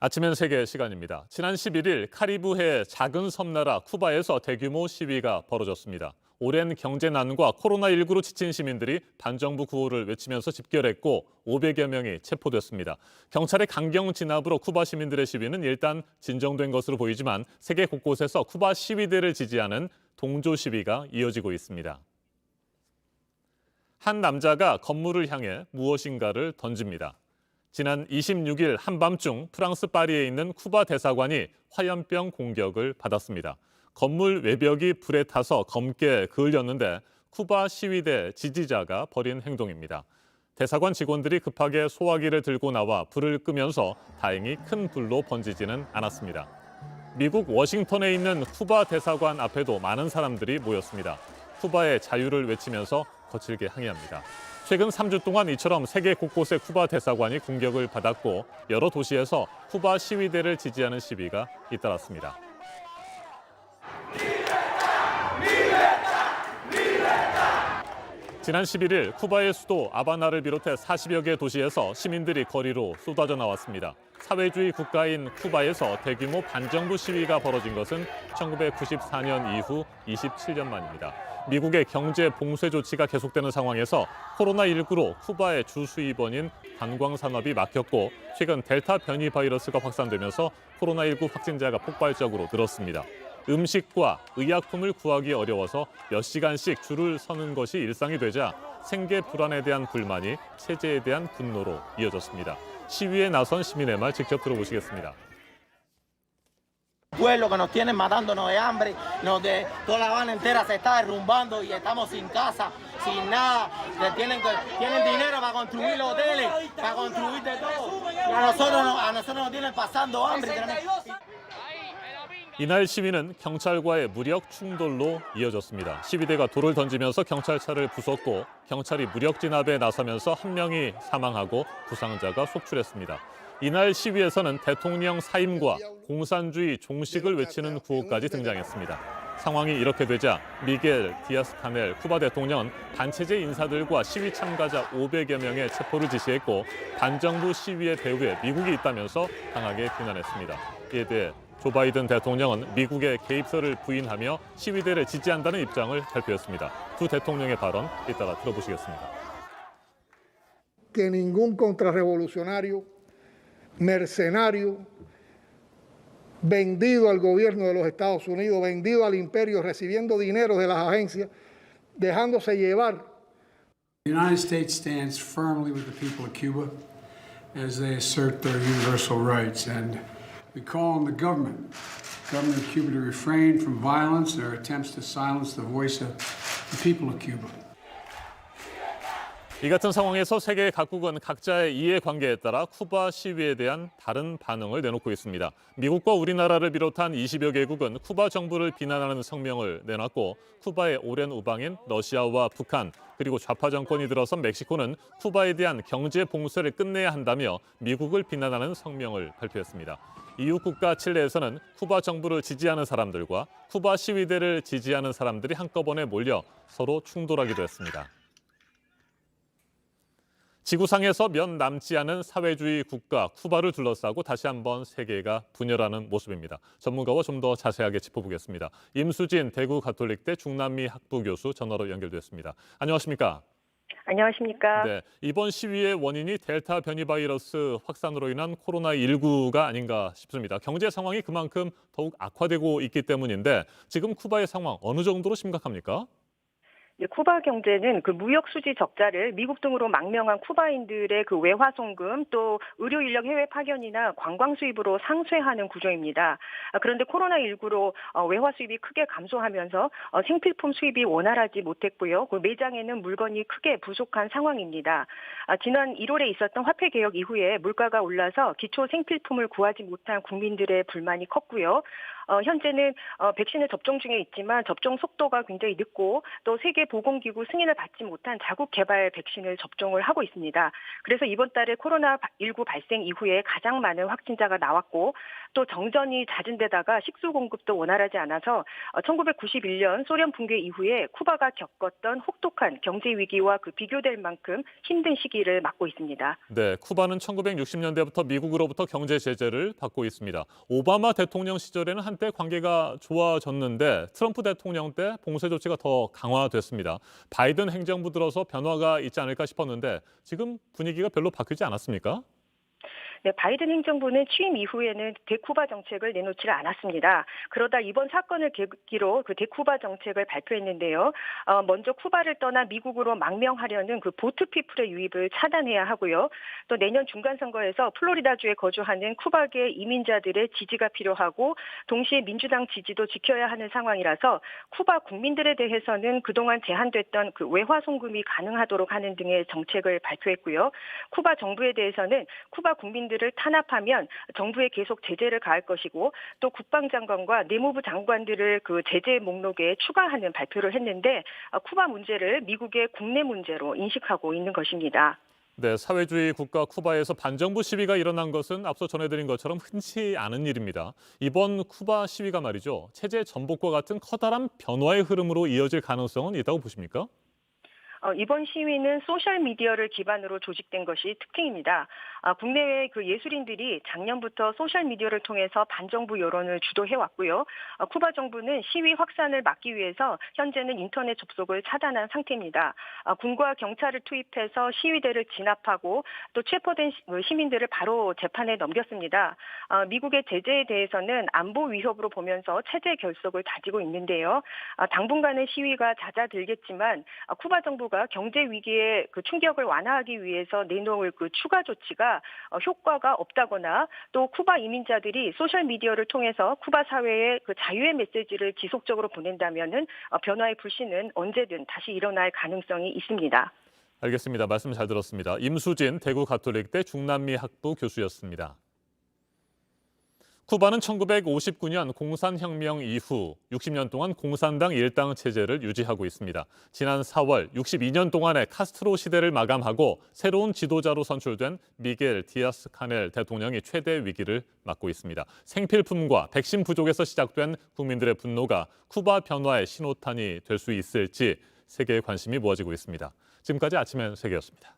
아침엔 세계 시간입니다. 지난 11일 카리브해 작은 섬나라 쿠바에서 대규모 시위가 벌어졌습니다. 오랜 경제난과 코로나19로 지친 시민들이 반정부 구호를 외치면서 집결했고 500여 명이 체포됐습니다. 경찰의 강경 진압으로 쿠바 시민들의 시위는 일단 진정된 것으로 보이지만 세계 곳곳에서 쿠바 시위대를 지지하는 동조 시위가 이어지고 있습니다. 한 남자가 건물을 향해 무엇인가를 던집니다. 지난 26일 한밤중 프랑스 파리에 있는 쿠바 대사관이 화염병 공격을 받았습니다. 건물 외벽이 불에 타서 검게 그을렸는데 쿠바 시위대 지지자가 벌인 행동입니다. 대사관 직원들이 급하게 소화기를 들고 나와 불을 끄면서 다행히 큰 불로 번지지는 않았습니다. 미국 워싱턴에 있는 쿠바 대사관 앞에도 많은 사람들이 모였습니다. 쿠바의 자유를 외치면서 거칠게 항의합니다. 최근 3주 동안 이처럼 세계 곳곳의 쿠바 대사관이 공격을 받았고 여러 도시에서 쿠바 시위대를 지지하는 시위가 잇따랐습니다. 지난 11일 쿠바의 수도 아바나를 비롯해 40여 개 도시에서 시민들이 거리로 쏟아져 나왔습니다. 사회주의 국가인 쿠바에서 대규모 반정부 시위가 벌어진 것은 1994년 이후 27년 만입니다. 미국의 경제 봉쇄 조치가 계속되는 상황에서 코로나19로 쿠바의 주 수입원인 관광 산업이 막혔고 최근 델타 변이 바이러스가 확산되면서 코로나19 확진자가 폭발적으로 늘었습니다. 음식과 의약품을 구하기 어려워서 몇 시간씩 줄을 서는 것이 일상이 되자 생계 불안에 대한 불만이 체제에 대한 분노로 이어졌습니다. 시위에 나선 시민의 말 직접 들어보시겠습니다. Pueblo que nos tienen matándonos de hambre, toda La Habana entera se está derrumbando y estamos sin casa, sin nada. Tienen dinero para construir los hoteles, para construir de todo. Y a nosotros nos tienen pasando hambre. 이날 시위는 경찰과의 무력 충돌로 이어졌습니다. 시위대가 돌을 던지면서 경찰차를 부쉈고 경찰이 무력 진압에 나서면서 한 명이 사망하고 부상자가 속출했습니다. 이날 시위에서는 대통령 사임과 공산주의 종식을 외치는 구호까지 등장했습니다. 상황이 이렇게 되자 미겔 디아스-카넬 쿠바 대통령은 반체제 인사들과 시위 참가자 500여 명의 체포를 지시했고 반정부 시위의 배후에 미국이 있다면서 강하게 비난했습니다. 이에 대해 조 바이든 대통령은 미국의 개입설을 부인하며 시위대를 지지한다는 입장을 발표했습니다. 두 대통령의 발언 이따가 들어보시겠습니다. Que ningún contrarrevolucionario, mercenario, vendido al gobierno de los Estados Unidos, vendido al imperio, recibiendo dinero de las agencias, dejándose llevar. The United States stands firmly with the people of Cuba as they assert their universal rights, and we call on the government of Cuba to refrain from violence and their attempts to silence the voice of the people of Cuba. 이 같은 상황에서 세계 각국은 각자의 이해관계에 따라 쿠바 시위에 대한 다른 반응을 내놓고 있습니다. 미국과 우리나라를 비롯한 20여 개국은 쿠바 정부를 비난하는 성명을 내놨고 쿠바의 오랜 우방인 러시아와 북한 그리고 좌파 정권이 들어선 멕시코는 쿠바에 대한 경제 봉쇄를 끝내야 한다며 미국을 비난하는 성명을 발표했습니다. 이웃 국가 칠레에서는 쿠바 정부를 지지하는 사람들과 쿠바 시위대를 지지하는 사람들이 한꺼번에 몰려 서로 충돌하기도 했습니다. 지구상에서 몇 남지 않은 사회주의 국가 쿠바를 둘러싸고 다시 한번 세계가 분열하는 모습입니다. 전문가와 좀 더 자세하게 짚어보겠습니다. 임수진 대구 가톨릭대 중남미 학부 교수 전화로 연결됐습니다. 안녕하십니까? 안녕하십니까? 네, 이번 시위의 원인이 델타 변이 바이러스 확산으로 인한 코로나19가 아닌가 싶습니다. 경제 상황이 그만큼 더욱 악화되고 있기 때문인데 지금 쿠바의 상황 어느 정도로 심각합니까? 쿠바 경제는 그 무역 수지 적자를 미국 등으로 망명한 쿠바인들의 그 외화 송금 또 의료 인력 해외 파견이나 관광 수입으로 상쇄하는 구조입니다. 그런데 코로나19로 외화 수입이 크게 감소하면서 생필품 수입이 원활하지 못했고요. 그 매장에는 물건이 크게 부족한 상황입니다. 지난 1월에 있었던 화폐 개혁 이후에 물가가 올라서 기초 생필품을 구하지 못한 국민들의 불만이 컸고요. 현재는 백신을 접종 중에 있지만 접종 속도가 굉장히 늦고 또 세계보건기구 승인을 받지 못한 자국 개발 백신을 접종을 하고 있습니다. 그래서 이번 달에 코로나19 발생 이후에 가장 많은 확진자가 나왔고 또 정전이 잦은 데다가 식수 공급도 원활하지 않아서 1991년 소련 붕괴 이후에 쿠바가 겪었던 혹독한 경제 위기와 비교될 만큼 힘든 시기를 맞고 있습니다. 네, 쿠바는 1960년대부터 미국으로부터 경제 제재를 받고 있습니다. 오바마 대통령 시절에는 한때 관계가 좋아졌는데 트럼프 대통령 때 봉쇄 조치가 더 강화됐습니다. 바이든 행정부 들어서 변화가 있지 않을까 싶었는데 지금 분위기가 별로 바뀌지 않았습니까? 네, 바이든 행정부는 취임 이후에는 대쿠바 정책을 내놓지를 않았습니다. 그러다 이번 사건을 계기로 대쿠바 정책을 발표했는데요. 먼저 쿠바를 떠나 미국으로 망명하려는 보트피플의 유입을 차단해야 하고요. 또 내년 중간선거에서 플로리다주에 거주하는 쿠바계 이민자들의 지지가 필요하고 동시에 민주당 지지도 지켜야 하는 상황이라서 쿠바 국민들에 대해서는 그동안 제한됐던 외화 송금이 가능하도록 하는 등의 정책을 발표했고요. 쿠바 정부에 대해서는 쿠바 국민들을 탄압하면 정부에 계속 제재를 가할 것이고 또 국방장관과 내무부 장관들을 제재 목록에 추가하는 발표를 했는데 쿠바 문제를 미국의 국내 문제로 인식하고 있는 것입니다. 네, 사회주의 국가 쿠바에서 반정부 시위가 일어난 것은 앞서 전해드린 것처럼 흔치 않은 일입니다. 이번 쿠바 시위가 말이죠. 체제 전복과 같은 커다란 변화의 흐름으로 이어질 가능성은 있다고 보십니까? 이번 시위는 소셜미디어를 기반으로 조직된 것이 특징입니다. 국내외 예술인들이 작년부터 소셜미디어를 통해서 반정부 여론을 주도해왔고요. 쿠바 정부는 시위 확산을 막기 위해서 현재는 인터넷 접속을 차단한 상태입니다. 군과 경찰을 투입해서 시위대를 진압하고 또 체포된 시민들을 바로 재판에 넘겼습니다. 미국의 제재에 대해서는 안보 위협으로 보면서 체제 결속을 다지고 있는데요. 당분간은 시위가 잦아들겠지만 쿠바 정부가 경제 위기의 충격을 완화하기 위해서 내놓을 추가 조치가 효과가 없다거나 또 쿠바 이민자들이 소셜 미디어를 통해서 쿠바 사회에 자유의 메시지를 지속적으로 보낸다면은 변화의 불씨는 언제든 다시 일어날 가능성이 있습니다. 알겠습니다. 말씀 잘 들었습니다. 임수진 대구 가톨릭대 중남미 학부 교수였습니다. 쿠바는 1959년 공산혁명 이후 60년 동안 공산당 일당 체제를 유지하고 있습니다. 지난 4월 62년 동안의 카스트로 시대를 마감하고 새로운 지도자로 선출된 미겔 디아스 카넬 대통령이 최대 위기를 맞고 있습니다. 생필품과 백신 부족에서 시작된 국민들의 분노가 쿠바 변화의 신호탄이 될 수 있을지 세계의 관심이 모아지고 있습니다. 지금까지 아침엔 세계였습니다.